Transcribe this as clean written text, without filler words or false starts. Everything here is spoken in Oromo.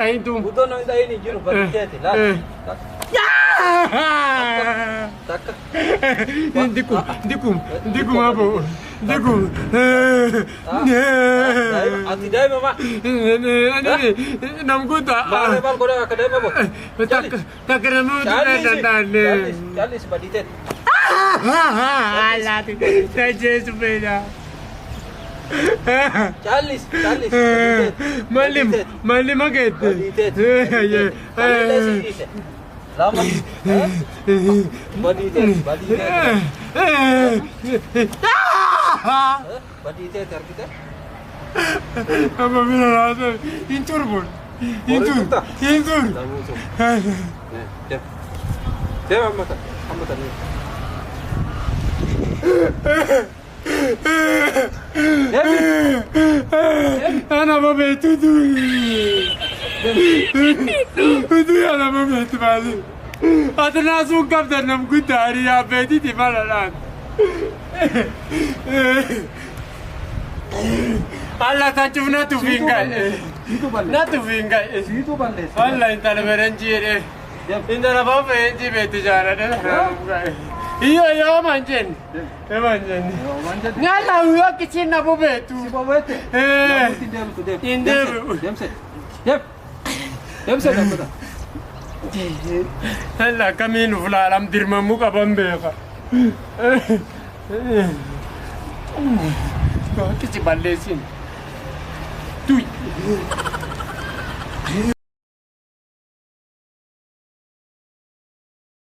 Aintu. Buto nang ini jiru baditete lah. Taka. Dikum apa? Dikum. Ati dai mama. Nam kuta. Mare bal koda kadai babo. Tak kena mu dan. Chalis baditete. Allah tu. Saya sepeda. Chalis. Malim maket. Baditete. Lama. Baditete. Baditete kita. Apa bila rasa incur pun. Incur. Langsung. Dia mata. Ni. Ana baba tu. Tu ana baba tu bali. Adna sukap dan nam kutari ya bedi di malalan. Allah tajuna tu fingai. Na tu fingai. Situ balik. Allah intana beranjir. Intana baba enji beti jara dah. Iya manjen. Manjen. Ngala huwa kicin na bobe tu. Si baba itu. Tindem. Dem se dapat. Allah kami nu fula alam dirmamu ka bambe ka. Kau kicin balesin. Tui.